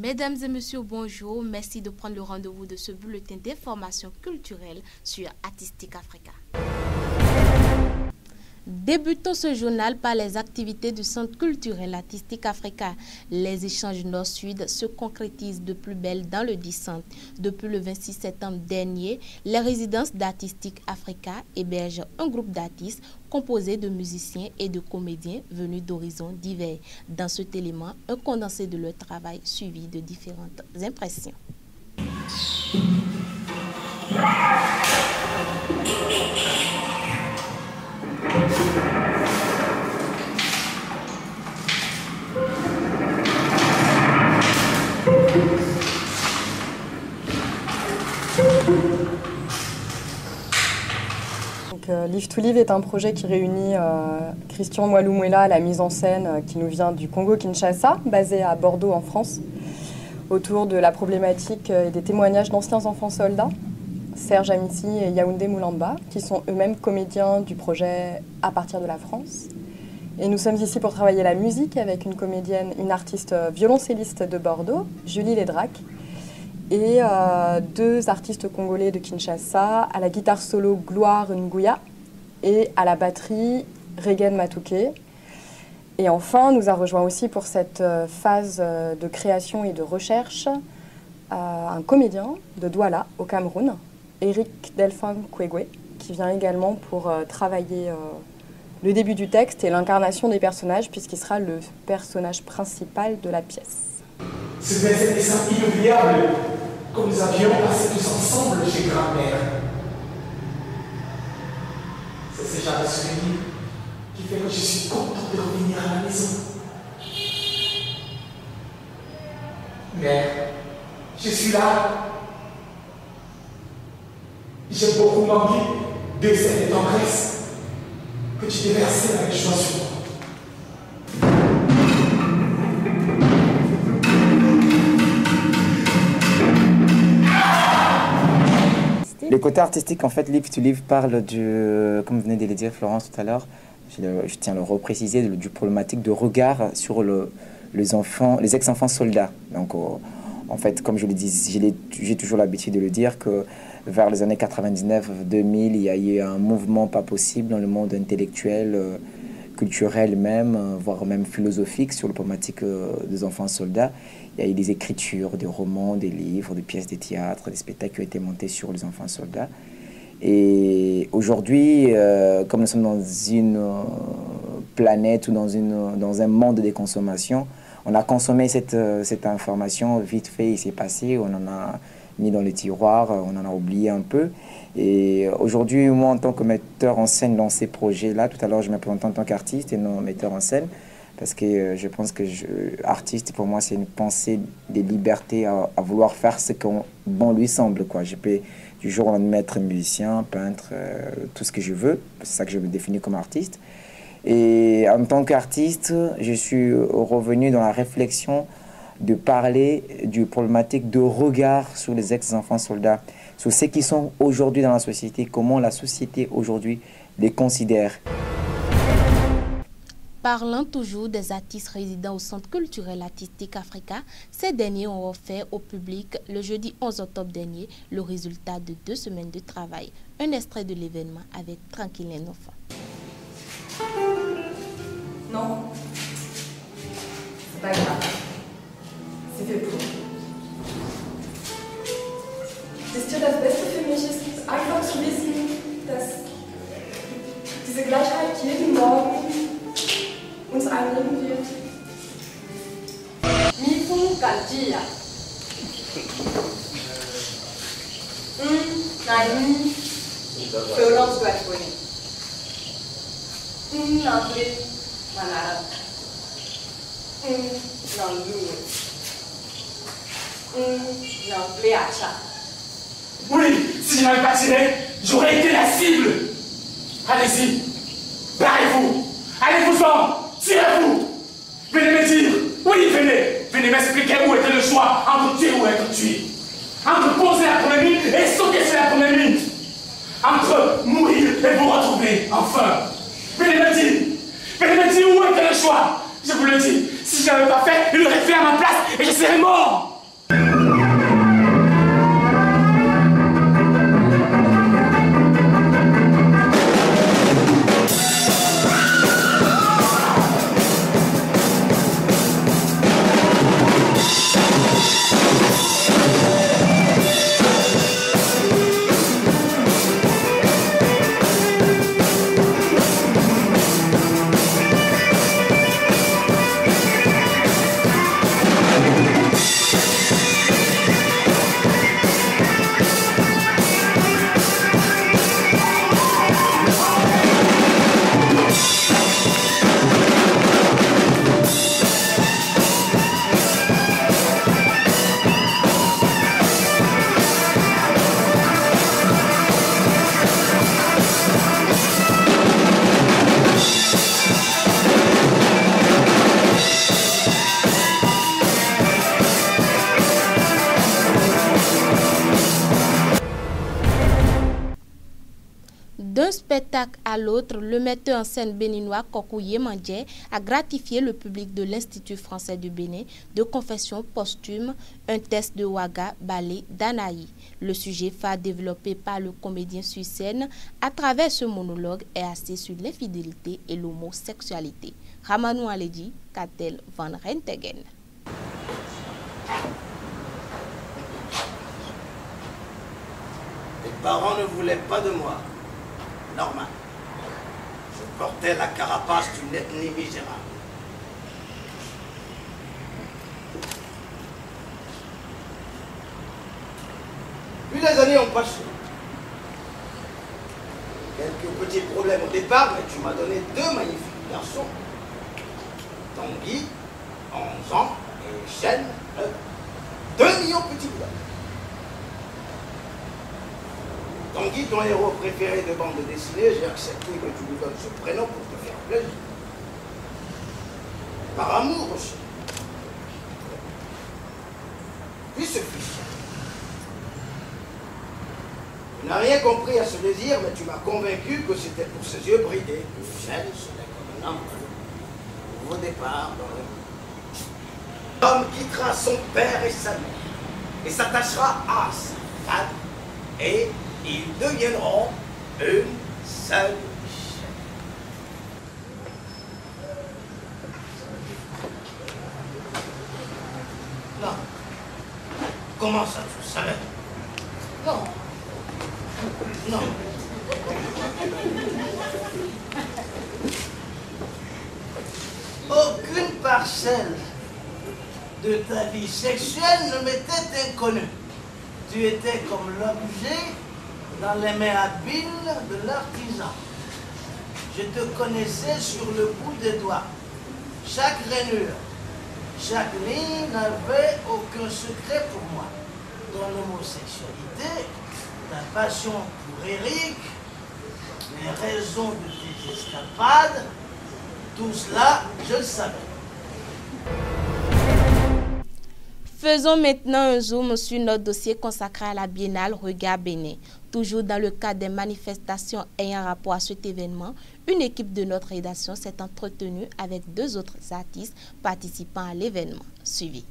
Mesdames et messieurs, bonjour. Merci de prendre le rendez-vous de ce bulletin d'information culturelle sur Artistique Africa. Débutons ce journal par les activités du Centre culturel Artistique Africa. Les échanges Nord-Sud se concrétisent de plus belle dans le 10 centre. Depuis le 26 septembre dernier, les résidences d'Artistique Africa hébergent un groupe d'artistes composé de musiciens et de comédiens venus d'horizons divers. Dans cet élément, un condensé de leur travail suivi de différentes impressions. Live to Live est un projet qui réunit Christian Mwalumwela à la mise en scène qui nous vient du Congo-Kinshasa, basé à Bordeaux en France, autour de la problématique et des témoignages d'anciens enfants soldats, Serge Amici et Yaoundé Moulamba, qui sont eux-mêmes comédiens du projet à partir de la France. Et nous sommes ici pour travailler la musique avec une comédienne, une artiste violoncelliste de Bordeaux, Julie Ledrac, et deux artistes congolais de Kinshasa, à la guitare solo Gloire Nguya et à la batterie Regen Matouké. Et enfin, nous a rejoint aussi pour cette phase de création et de recherche un comédien de Douala au Cameroun, Eric Delphin Kwegwe, qui vient également pour travailler le début du texte et l'incarnation des personnages, puisqu'il sera le personnage principal de la pièce. C'était cet instant inoubliable que nous avions passé tous ensemble chez grand-mère. C'est ce genre de souvenir qui fait que je suis content de revenir à la maison. Mère, je suis là. J'ai beaucoup manqué de cette tendresse que tu déversais avec joie sur moi. Le côté artistique, en fait, Live to Live parle du, comme venait de le dire Florence tout à l'heure, je tiens à le repréciser, du problématique de regard sur les enfants, les ex-enfants soldats. Donc, en fait, comme je le dis, j'ai toujours l'habitude de le dire que vers les années 99-2000, il y a eu un mouvement pas possible dans le monde intellectuel, culturel même, voire même philosophique sur la problématique des enfants soldats. Il y a eu des écritures, des romans, des livres, des pièces de théâtre, des spectacles qui ont été montés sur les enfants soldats. Et aujourd'hui, comme nous sommes dans une planète ou dans un monde de consommation, on a consommé cette information vite fait, il s'est passé, on en a mis dans les tiroirs, on en a oublié un peu. Et aujourd'hui, moi, en tant que metteur en scène dans ces projets-là, tout à l'heure, je me présente en tant qu'artiste et non metteur en scène, parce que je pense que artiste, pour moi, c'est une pensée de liberté à vouloir faire ce que bon lui semble, quoi. Je peux du jour au lendemain être musicien, peintre, tout ce que je veux. C'est ça que je me définis comme artiste. Et en tant qu'artiste, je suis revenu dans la réflexion de parler du problématique de regard sur les ex-enfants soldats, sur ceux qui sont aujourd'hui dans la société, comment la société aujourd'hui les considère. Parlant toujours des artistes résidant au Centre culturel Artistique Africa, ces derniers ont offert au public le jeudi 11 octobre dernier le résultat de 2 semaines de travail. Un extrait de l'événement avec Tranquille un enfant. Non, c'est pas grave. C'est fait pour. Wisst ihr, das Beste für mich ist einfach zu wissen, dass diese Gleichheit jeden Morgen uns einnehmen wird. Mifu Ganjia. Nein, Florence Guatoni. L'anglais, Manara. L'anglais. L'anglais Acha. Oui, si je n'avais pas tiré, j'aurais été la cible. Allez-y, barrez-vous, allez-vous-en, tirez-vous. Venez me dire, oui, venez m'expliquer où était le choix entre tuer ou être tué. Entre poser la première mine et sauter sur la première mine. Entre mourir et vous retrouver, enfin. Venez me dire où était le choix. Je vous le dis, si je n'avais pas fait, il aurait fait à ma place et je serais mort. D'un spectacle à l'autre, le metteur en scène béninois Kokouye Mandje a gratifié le public de l'Institut français du Bénin de confession posthume, un test de Ouaga, Balé, Danaï. Le sujet phare développé par le comédien sur scène à travers ce monologue est axé sur l'infidélité et l'homosexualité. Ramanou Aledi, Katel Van Rentegen. Les parents ne voulaient pas de moi. Normal. Je portais la carapace d'une ethnie misérable. Puis les années ont passé. Quelques petits problèmes au départ, mais tu m'as donné deux magnifiques garçons. Tanguy, 11 ans, et Chêne, 2 millions de petits blancs. Tanguy, ton héros préféré de bande dessinée, j'ai accepté que tu lui donnes ce prénom pour te faire plaisir. Par amour aussi. Puis ce fils. Tu n'as rien compris à ce désir, mais tu m'as convaincu que c'était pour ses yeux bridés. Michel serait comme un homme. Nouveau départ dans le monde. L'homme quittera son père et sa mère et s'attachera à sa femme et ils deviendront une seule chair. Non. Comment ça, tu savais? Non. Non. Aucune parcelle de ta vie sexuelle ne m'était inconnue. Tu étais comme l'objet dans les mains habiles de l'artisan. Je te connaissais sur le bout des doigts. Chaque rainure, chaque ligne n'avait aucun secret pour moi. Ton homosexualité, ta passion pour Eric, les raisons de tes escapades, tout cela, je le savais. Faisons maintenant un zoom sur notre dossier consacré à la Biennale Regard Bénin. Toujours dans le cadre des manifestations ayant rapport à cet événement, une équipe de notre rédaction s'est entretenue avec 2 autres artistes participant à l'événement. Suivi.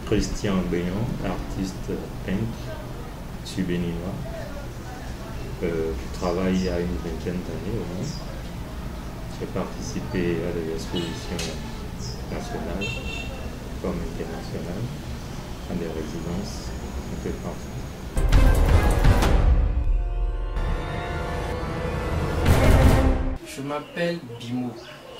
Christian Bénion, artiste peintre, je suis béninois. Je travaille il y a une vingtaine d'années au moins. J'ai participé à des expositions nationales comme internationales, à des résidences un peu partout. Je m'appelle Bimo,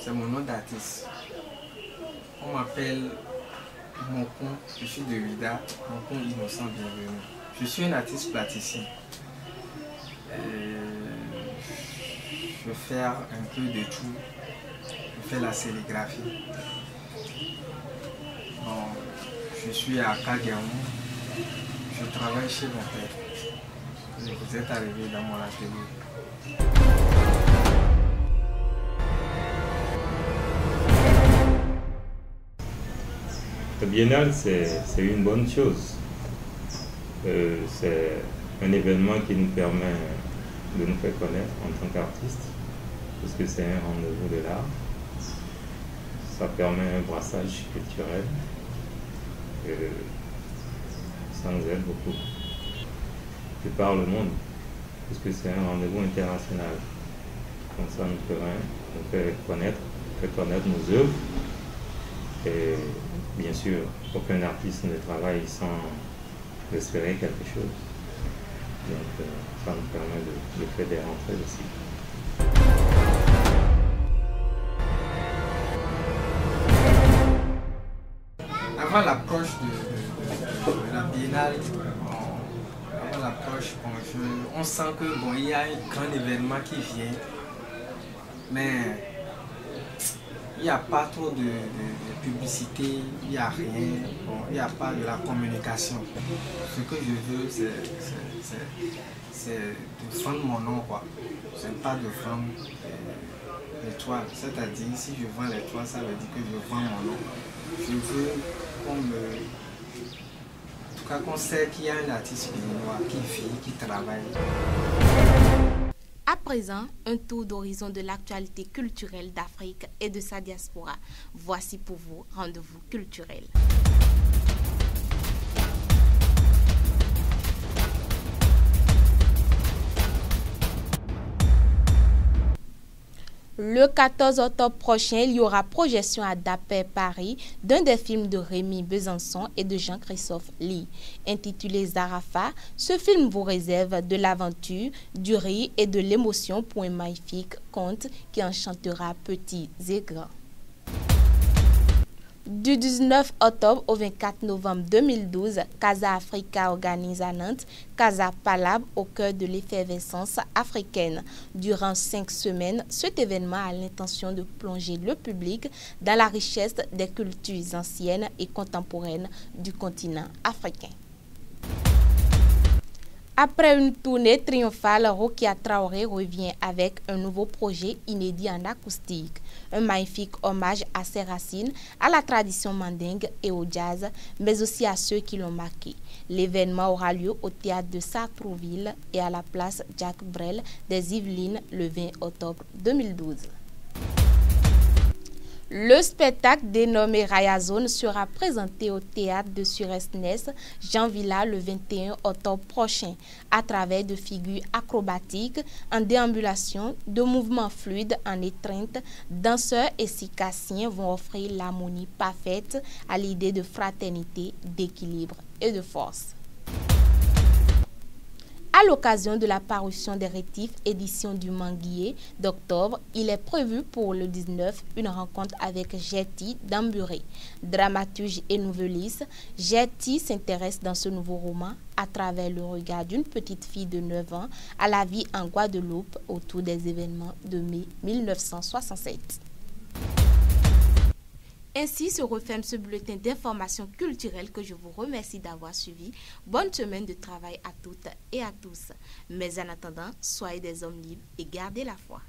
c'est mon nom d'artiste. On m'appelle Monkon, je suis de Vida, Monkon Innocent Bienvenu. Je suis un artiste plasticien. Je vais faire un peu de tout. Je fais la sérigraphie. Bon, je suis à Kagéon. Je travaille chez mon père. Vous êtes arrivé dans mon atelier. La Biennale, c'est une bonne chose. C'est un événement qui nous permet de nous faire connaître en tant qu'artistes, parce que c'est un rendez-vous de l'art. Ça permet un brassage culturel. Ça nous aide beaucoup. De par le monde, parce que c'est un rendez-vous international. Comme ça, nous fait connaître nos œuvres. Et bien sûr, aucun artiste ne travaille sans espérer quelque chose. Donc, ça nous permet de faire des rentrées aussi. Avant l'approche de la Biennale, on sent que bon, il y a un grand événement qui vient, mais il n'y a pas trop de publicité, il n'y a rien, bon, il n'y a pas de la communication. Ce que je veux, c'est de vendre mon nom, quoi. Je n'aime pas de vendre l'étoile. C'est-à-dire, si je vends l'étoile, ça veut dire que je vends mon nom. Je veux tout cas qu'on sait qu'il y a un artiste béninois qui vit, qui travaille. À présent, un tour d'horizon de l'actualité culturelle d'Afrique et de sa diaspora. Voici pour vous Rendez-vous culturel. Le 14 octobre prochain, il y aura projection à Dapper Paris d'un des films de Rémi Besançon et de Jean-Christophe Lee. Intitulé Zarafa, ce film vous réserve de l'aventure, du rire et de l'émotion pour un magnifique conte qui enchantera petits et grands. Du 19 octobre au 24 novembre 2012, Casa Africa organise à Nantes Casa Palab au cœur de l'effervescence africaine. Durant 5 semaines, cet événement a l'intention de plonger le public dans la richesse des cultures anciennes et contemporaines du continent africain. Après une tournée triomphale, Rokia Traoré revient avec un nouveau projet inédit en acoustique. Un magnifique hommage à ses racines, à la tradition mandingue et au jazz, mais aussi à ceux qui l'ont marqué. L'événement aura lieu au théâtre de Sartrouville et à la place Jacques Brel des Yvelines le 20 octobre 2012. Le spectacle dénommé Raya Zone sera présenté au théâtre de Suresnes Jean Villa le 21 octobre prochain à travers de figures acrobatiques en déambulation, de mouvements fluides en étreinte. Danseurs et circassiens vont offrir l'harmonie parfaite à l'idée de fraternité, d'équilibre et de force. À l'occasion de la parution des Rétifs, édition du Manguier d'octobre, il est prévu pour le 19 une rencontre avec Jetty Damburé. Dramaturge et nouvelliste, Jetty s'intéresse dans ce nouveau roman à travers le regard d'une petite fille de 9 ans à la vie en Guadeloupe autour des événements de mai 1967. Ainsi se referme ce bulletin d'information culturelle que je vous remercie d'avoir suivi. Bonne semaine de travail à toutes et à tous. Mais en attendant, soyez des hommes libres et gardez la foi.